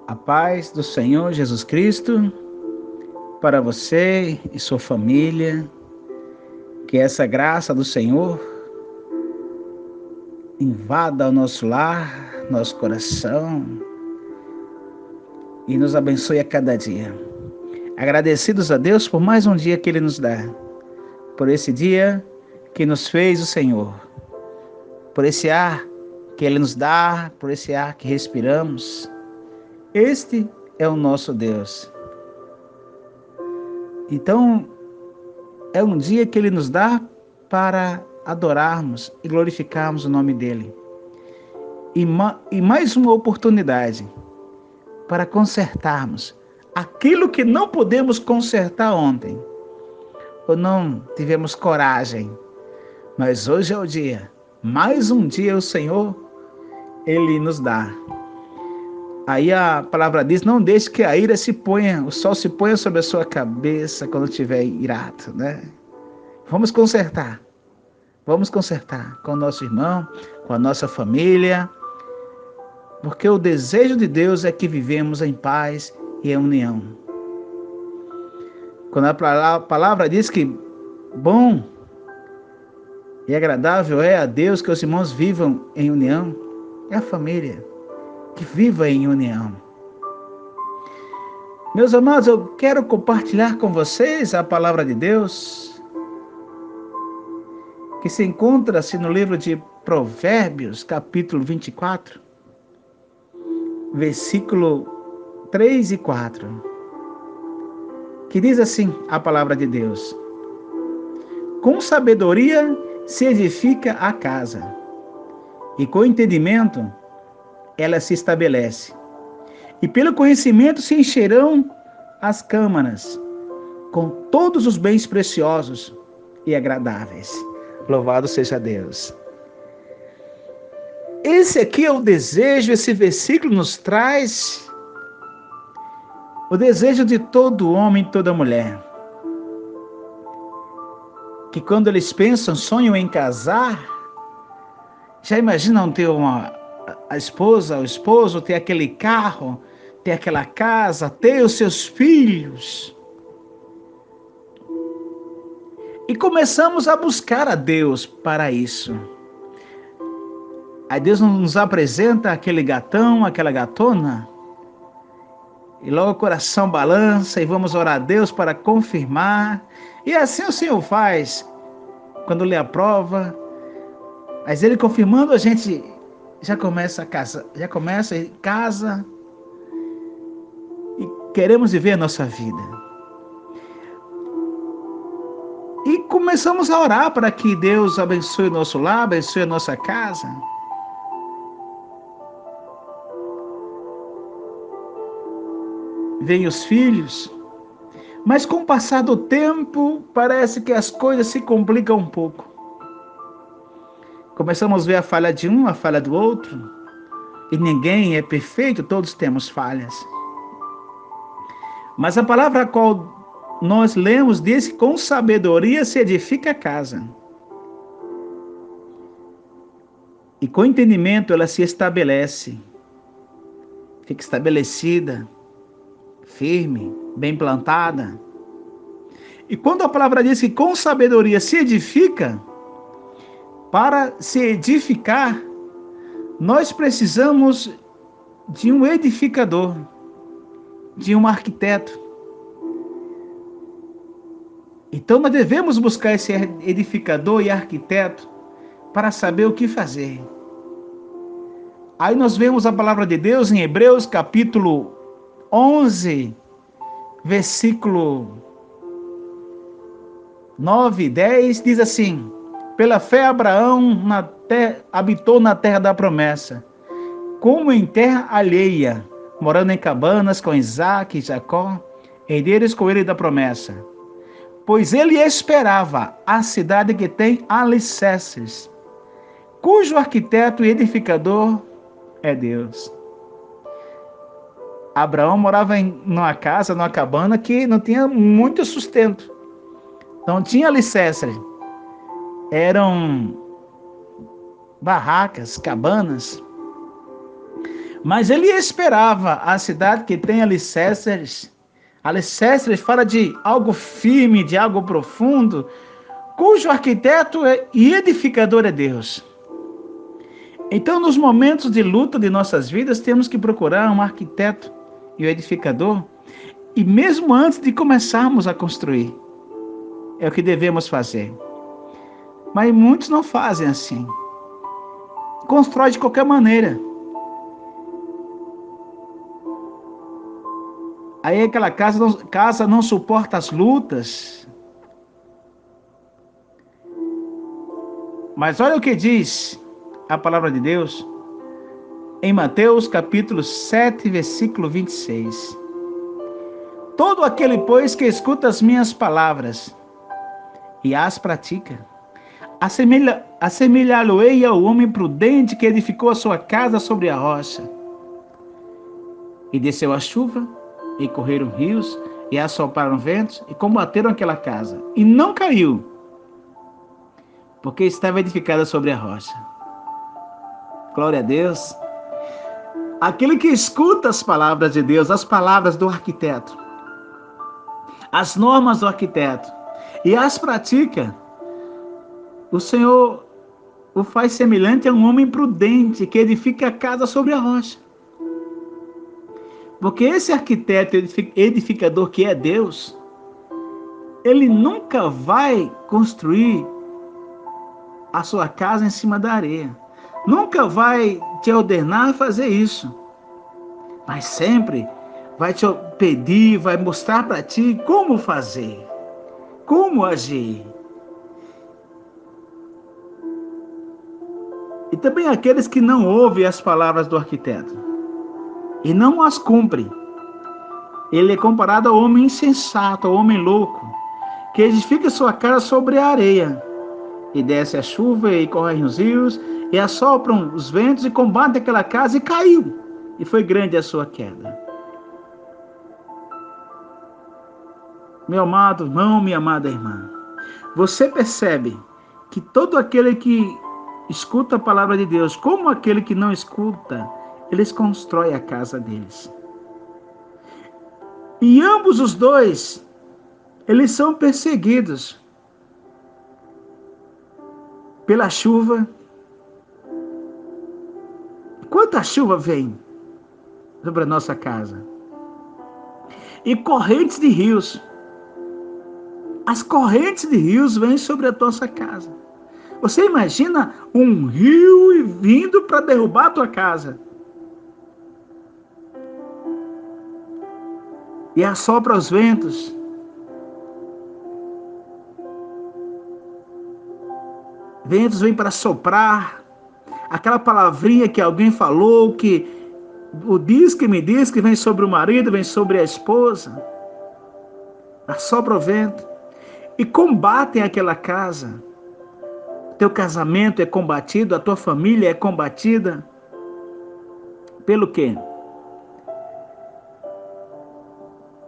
A paz do Senhor Jesus Cristo para você e sua família. Que essa graça do Senhor invada o nosso lar, nosso coração e nos abençoe a cada dia. Agradecidos a Deus por mais um dia que Ele nos dá, por esse dia que nos fez o Senhor, por esse ar que Ele nos dá, por esse ar que respiramos. Este é o nosso Deus. Então, é um dia que Ele nos dá para adorarmos e glorificarmos o nome dEle. E mais uma oportunidade para consertarmos aquilo que não podemos consertar ontem, ou não tivemos coragem. Mas hoje é o dia, mais um dia o Senhor, Ele nos dá. Aí a palavra diz, não deixe que a ira o sol se ponha sobre a sua cabeça quando estiver irado, né? Vamos consertar com o nosso irmão, com a nossa família, porque o desejo de Deus é que vivemos em paz e em união. Quando a palavra diz que bom e agradável é a Deus que os irmãos vivam em união, é a família que viva em união. Meus amados, eu quero compartilhar com vocês a palavra de Deus, que se encontra-se no livro de Provérbios, capítulo 24, versículo 3 e 4, que diz assim a palavra de Deus: com sabedoria se edifica a casa, e com entendimento ela se estabelece. E pelo conhecimento se encherão as câmaras, com todos os bens preciosos e agradáveis. Louvado seja Deus. Esse aqui é o desejo, esse versículo nos traz o desejo de todo homem e toda mulher, que quando eles pensam, sonham em casar, já imaginam ter a esposa, o esposo, ter aquele carro, ter aquela casa, ter os seus filhos. E começamos a buscar a Deus para isso. Aí Deus nos apresenta aquele gatão, aquela gatona, e logo o coração balança e vamos orar a Deus para confirmar. E assim o Senhor faz, quando lhe aprova. Mas Ele confirmando, a gente já começa em casa e queremos viver a nossa vida. E começamos a orar para que Deus abençoe o nosso lar, abençoe a nossa casa. Vêm os filhos, mas com o passar do tempo, parece que as coisas se complicam um pouco. Começamos a ver a falha de um, a falha do outro, e ninguém é perfeito, todos temos falhas. Mas a palavra a qual nós lemos diz que com sabedoria se edifica a casa, e com entendimento ela se estabelece, fica estabelecida, firme, bem plantada. E quando a palavra diz que com sabedoria se edifica, para se edificar, nós precisamos de um edificador, de um arquiteto. Então nós devemos buscar esse edificador e arquiteto para saber o que fazer. Aí nós vemos a palavra de Deus em Hebreus capítulo 11, versículo 9 e 10, diz assim: pela fé Abraão habitou na terra da promessa, como em terra alheia, morando em cabanas com Isaque e Jacó, herdeiros com ele da promessa. Pois ele esperava a cidade que tem alicerces, cujo arquiteto e edificador é Deus. Abraão morava numa casa, numa cabana que não tinha muito sustento. Não tinha alicerce. Eram barracas, cabanas. Mas ele esperava a cidade que tem alicerces. Alicerces fala de algo firme, de algo profundo, cujo arquiteto e edificador é Deus. Então, nos momentos de luta de nossas vidas, temos que procurar um arquiteto e um edificador, e mesmo antes de começarmos a construir, é o que devemos fazer. Mas muitos não fazem assim. Constrói de qualquer maneira. Aí aquela casa não suporta as lutas. Mas olha o que diz a palavra de Deus em Mateus capítulo 7, versículo 26. Todo aquele, pois, que escuta as minhas palavras e as pratica, assemelhá-lo-ei ao homem prudente que edificou a sua casa sobre a rocha. E desceu a chuva, e correram rios, e assopraram ventos, e combateram aquela casa. E não caiu, porque estava edificada sobre a rocha. Glória a Deus. Aquele que escuta as palavras de Deus, as palavras do arquiteto, as normas do arquiteto, e as pratica, o Senhor o faz semelhante a um homem prudente que edifica a casa sobre a rocha. Porque esse arquiteto edificador que é Deus, ele nunca vai construir a sua casa em cima da areia. Nunca vai te ordenar a fazer isso. Mas sempre vai te pedir, vai mostrar para ti como fazer, como agir. E também aqueles que não ouvem as palavras do arquiteto e não as cumprem. Ele é comparado ao homem insensato, ao homem louco, que edifica sua casa sobre a areia, e desce a chuva, e correm os rios, e assopram os ventos, e combatem aquela casa, e caiu, e foi grande a sua queda. Meu amado irmão, minha amada irmã, você percebe que todo aquele que escuta a palavra de Deus, como aquele que não escuta, eles constroem a casa deles. E ambos os dois, eles são perseguidos pela chuva. Quanta chuva vem sobre a nossa casa? E correntes de rios. As correntes de rios vêm sobre a nossa casa. Você imagina um rio vindo para derrubar a tua casa? E assopra os ventos. Ventos vêm para soprar. Aquela palavrinha que alguém falou, que o diz que me diz, que vem sobre o marido, vem sobre a esposa. Assopra o vento. E combatem aquela casa. Teu casamento é combatido, a tua família é combatida. Pelo quê?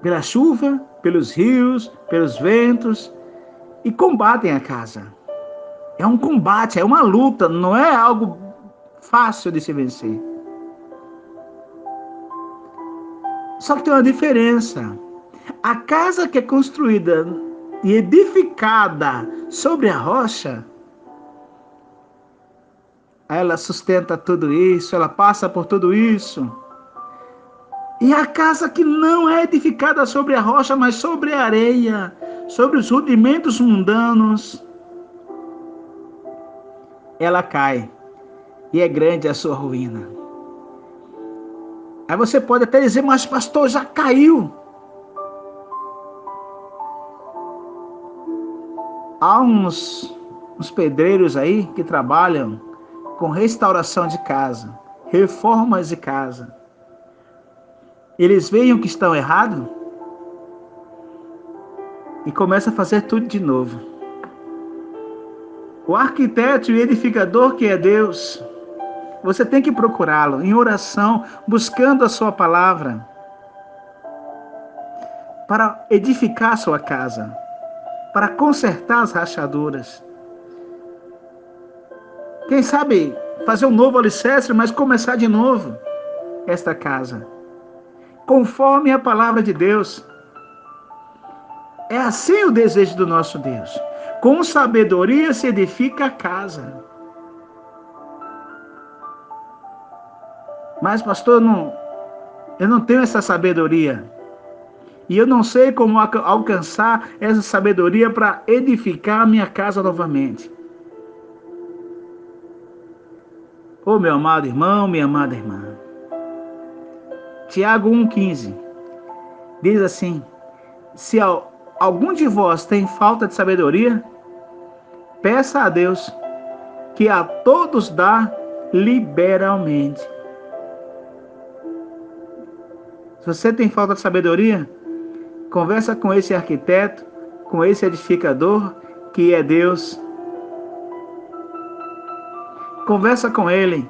Pela chuva, pelos rios, pelos ventos, e combatem a casa. É um combate, é uma luta, não é algo fácil de se vencer. Só que tem uma diferença. A casa que é construída e edificada sobre a rocha, ela sustenta tudo isso, ela passa por tudo isso. E a casa que não é edificada sobre a rocha, mas sobre a areia, sobre os rudimentos mundanos, ela cai. E é grande a sua ruína. Aí você pode até dizer, mas pastor, já caiu. Há uns pedreiros aí que trabalham com restauração de casa, reformas de casa. Eles veem o que estão errado e começam a fazer tudo de novo. O arquiteto e edificador que é Deus, você tem que procurá-lo em oração, buscando a sua palavra para edificar a sua casa, para consertar as rachaduras. Quem sabe fazer um novo alicerce, mas começar de novo. esta casa, conforme a palavra de Deus. É assim o desejo do nosso Deus. Com sabedoria se edifica a casa. Mas, pastor, eu não tenho essa sabedoria. E eu não sei como alcançar essa sabedoria para edificar a minha casa novamente. Ô, meu amado irmão, minha amada irmã. Tiago 1,15 diz assim: se algum de vós tem falta de sabedoria, peça a Deus, que a todos dá liberalmente. Se você tem falta de sabedoria, conversa com esse arquiteto, com esse edificador, que é Deus. Conversa com ele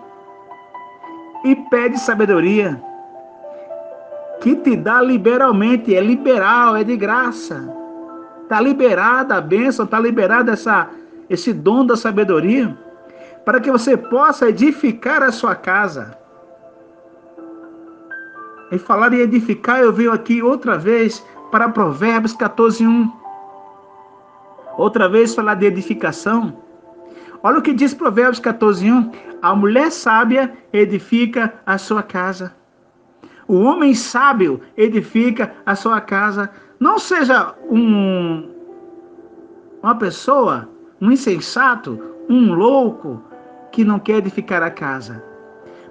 e pede sabedoria, que te dá liberalmente. É liberal, é de graça. Está liberada a bênção, está liberado esse dom da sabedoria, para que você possa edificar a sua casa. E falar em edificar, eu venho aqui outra vez para Provérbios 14:1. Outra vez falar de edificação. Olha o que diz Provérbios 14:1. A mulher sábia edifica a sua casa. O homem sábio edifica a sua casa. Não seja uma pessoa, um insensato, um louco que não quer edificar a casa.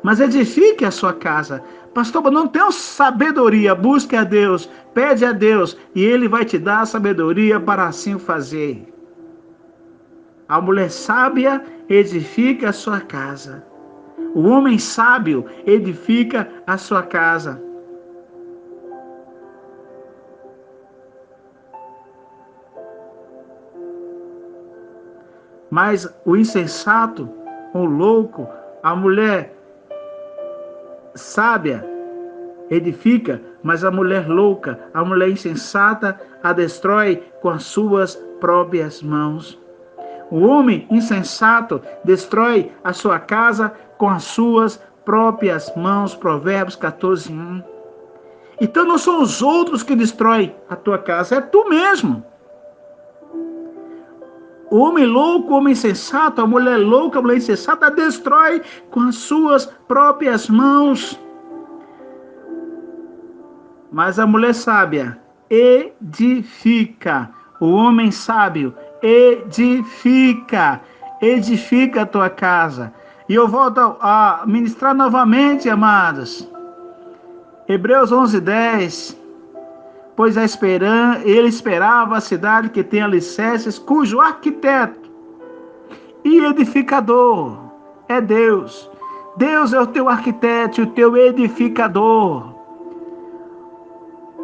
Mas edifique a sua casa. Pastor, eu não tenho sabedoria. Busque a Deus, pede a Deus, e Ele vai te dar a sabedoria para assim fazer. A mulher sábia edifica a sua casa. O homem sábio edifica a sua casa. Mas o insensato, o louco, a mulher sábia edifica, mas a mulher louca, a mulher insensata, a destrói com as suas próprias mãos. O homem insensato destrói a sua casa com as suas próprias mãos. Provérbios 14:1. Então não são os outros que destroem a tua casa, é tu mesmo. O homem louco, o homem insensato, a mulher louca, a mulher insensata destrói com as suas próprias mãos. Mas a mulher sábia edifica. O homem sábio edifica a tua casa. E eu volto a ministrar novamente, amados. Hebreus 11:10. Pois ele esperava a cidade que tem alicerces, cujo arquiteto e edificador é Deus. Deus é o teu arquiteto e o teu edificador.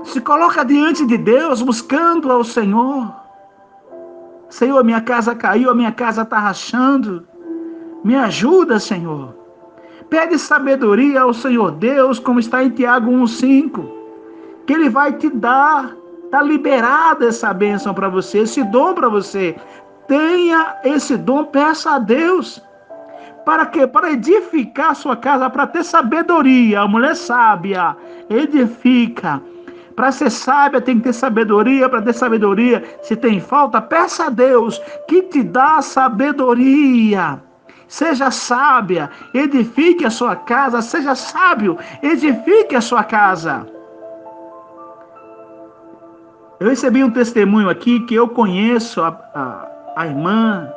Se coloca diante de Deus, buscando ao Senhor. Senhor, minha casa caiu, a minha casa está rachando. Me ajuda, Senhor. Pede sabedoria ao Senhor Deus, como está em Tiago 1:5. Que Ele vai te dar. Está liberada essa bênção para você, esse dom para você. Tenha esse dom, peça a Deus. Para quê? Para edificar a sua casa, para ter sabedoria. A mulher sábia edifica. Para ser sábia tem que ter sabedoria. Para ter sabedoria, se tem falta, peça a Deus que te dá sabedoria. Seja sábia, edifique a sua casa. Seja sábio, edifique a sua casa. Eu recebi um testemunho aqui que eu conheço a irmã,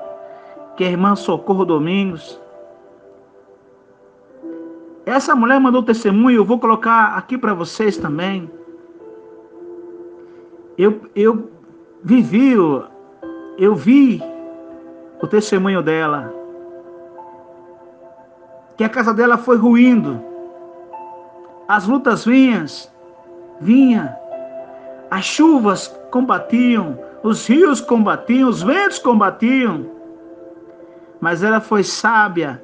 que é a irmã Socorro Domingos. Essa mulher mandou testemunho, eu vou colocar aqui para vocês também. Eu vi o testemunho dela. Que a casa dela foi ruindo. As lutas vinham. As chuvas combatiam, os rios combatiam, os ventos combatiam. Mas ela foi sábia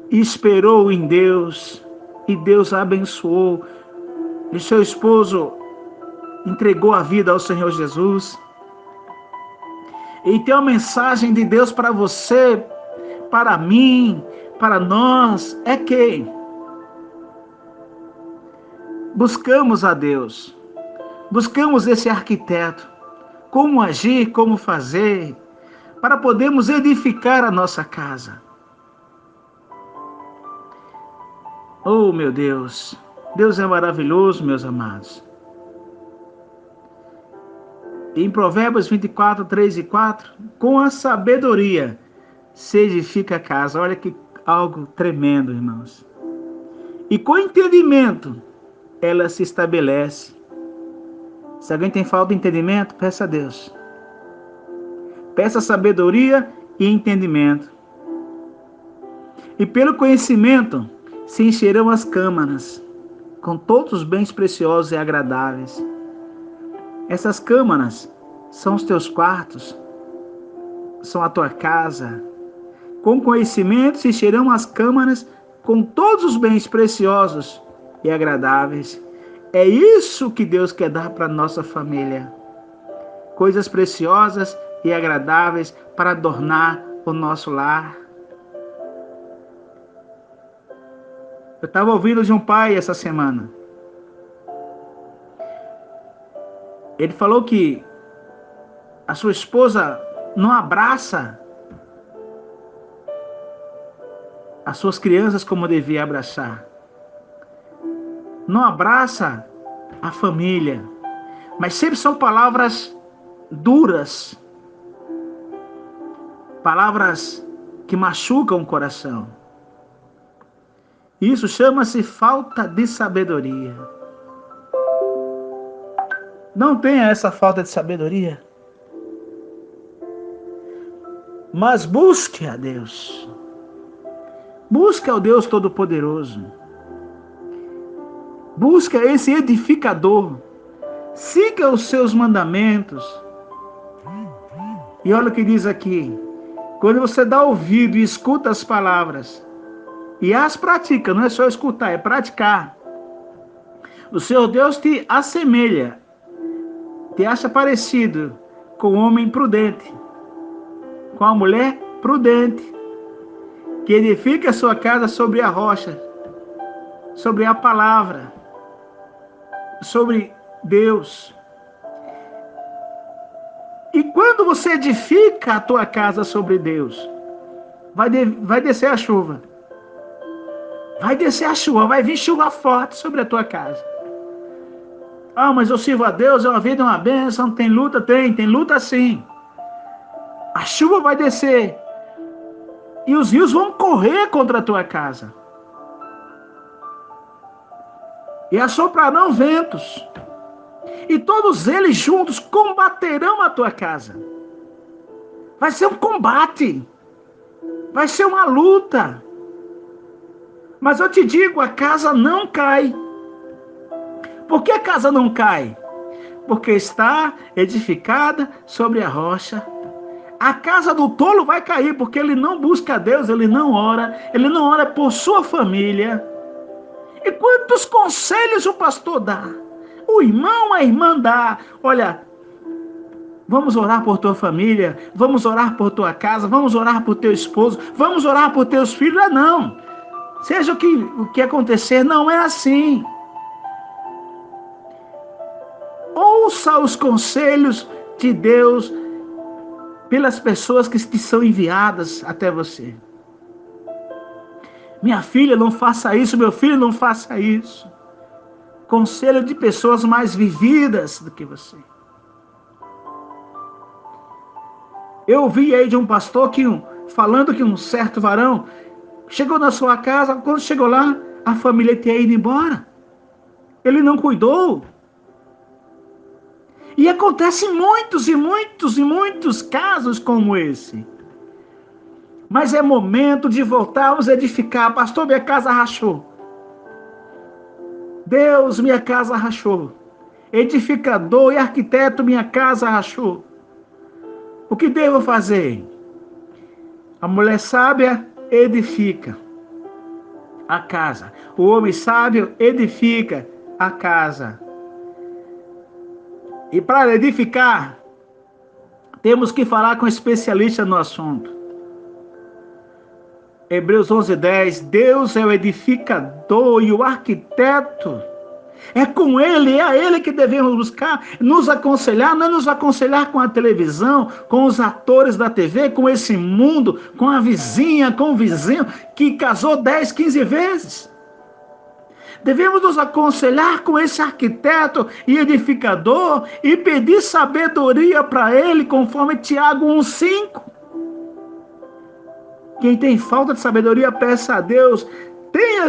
e esperou em Deus. E Deus a abençoou. E seu esposo entregou a vida ao Senhor Jesus. E tem uma mensagem de Deus para você, para mim, para nós. É que buscamos a Deus, buscamos esse arquiteto, como agir, como fazer, para podermos edificar a nossa casa. Oh, meu Deus, Deus é maravilhoso, meus amados. Em Provérbios 24, 3 e 4, com a sabedoria se edifica a casa. Olha que algo tremendo, irmãos. E com entendimento ela se estabelece. Se alguém tem falta de entendimento, peça a Deus. Peça sabedoria e entendimento. E pelo conhecimento se encherão as câmaras, com todos os bens preciosos e agradáveis. Essas câmaras são os teus quartos, são a tua casa. Com conhecimento se encherão as câmaras com todos os bens preciosos e agradáveis. É isso que Deus quer dar para a nossa família. Coisas preciosas e agradáveis para adornar o nosso lar. Eu estava ouvindo de um pai essa semana. Ele falou que a sua esposa não abraça as suas crianças como devia abraçar. Não abraça a família. Mas sempre são palavras duras. Palavras que machucam o coração. Isso chama-se falta de sabedoria. Não tenha essa falta de sabedoria. Mas busque a Deus. Busque ao Deus Todo-Poderoso. Busque esse edificador. Siga os seus mandamentos. E olha o que diz aqui. Quando você dá ouvido e escuta as palavras, e as pratica, não é só escutar, é praticar. O Senhor Deus te assemelha, te acha parecido com o homem prudente, com a mulher prudente, que edifica a sua casa sobre a rocha, sobre a palavra, sobre Deus. E quando você edifica a tua casa sobre Deus, vai descer a chuva. Vai descer a chuva, vai vir chuva forte sobre a tua casa. Ah, mas eu sirvo a Deus, a vida é uma bênção, tem luta? Tem luta sim. A chuva vai descer. E os rios vão correr contra a tua casa. E assoprarão ventos. E todos eles juntos combaterão a tua casa. Vai ser um combate. Vai ser uma luta. Mas eu te digo, a casa não cai. Por que a casa não cai? Porque está edificada sobre a rocha. A casa do tolo vai cair, porque ele não busca a Deus, ele não ora por sua família. E quantos conselhos o pastor dá? O irmão, a irmã dá. Olha, vamos orar por tua família, vamos orar por tua casa, vamos orar por teu esposo, vamos orar por teus filhos. Não. Seja o que acontecer, não é assim. Ouça os conselhos de Deus pelas pessoas que te são enviadas até você. Minha filha, não faça isso, meu filho, não faça isso. Conselho de pessoas mais vividas do que você. Eu ouvi aí de um pastor falando que um certo varão chegou na sua casa, quando chegou lá, a família tinha ido embora. Ele não cuidou. E acontecem muitos e muitos e muitos casos como esse. Mas é momento de voltarmos a edificar. Pastor, minha casa rachou. Deus, minha casa rachou. Edificador e arquiteto, minha casa rachou. O que devo fazer? A mulher sábia edifica a casa. O homem sábio edifica a casa. E para edificar, temos que falar com especialista no assunto. Hebreus 11:10, Deus é o edificador e o arquiteto. É com Ele, é a Ele que devemos buscar, nos aconselhar, não é nos aconselhar com a televisão, com os atores da TV, com esse mundo, com a vizinha, com o vizinho que casou 10, 15 vezes. Devemos nos aconselhar com esse arquiteto e edificador e pedir sabedoria para ele, conforme Tiago 1,5. Quem tem falta de sabedoria, peça a Deus.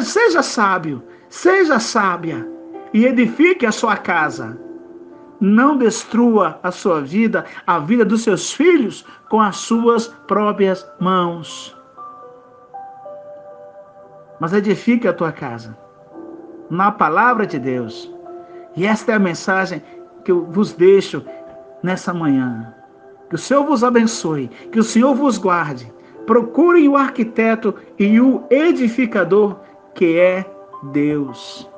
Seja sábio, seja sábia e edifique a sua casa. Não destrua a sua vida, a vida dos seus filhos, com as suas próprias mãos. Mas edifique a tua casa na palavra de Deus. E esta é a mensagem que eu vos deixo nessa manhã. Que o Senhor vos abençoe, que o Senhor vos guarde. Procurem o arquiteto e o edificador, que é Deus.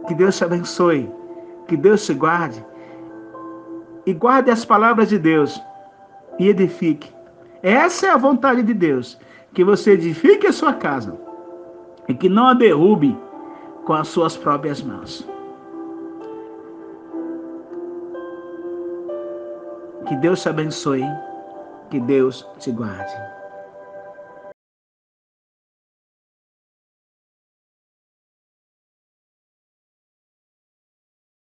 Que Deus te abençoe, que Deus te guarde. E guarde as palavras de Deus e edifique. Essa é a vontade de Deus, que você edifique a sua casa e que não a derrube com as suas próprias mãos. Que Deus te abençoe, que Deus te guarde.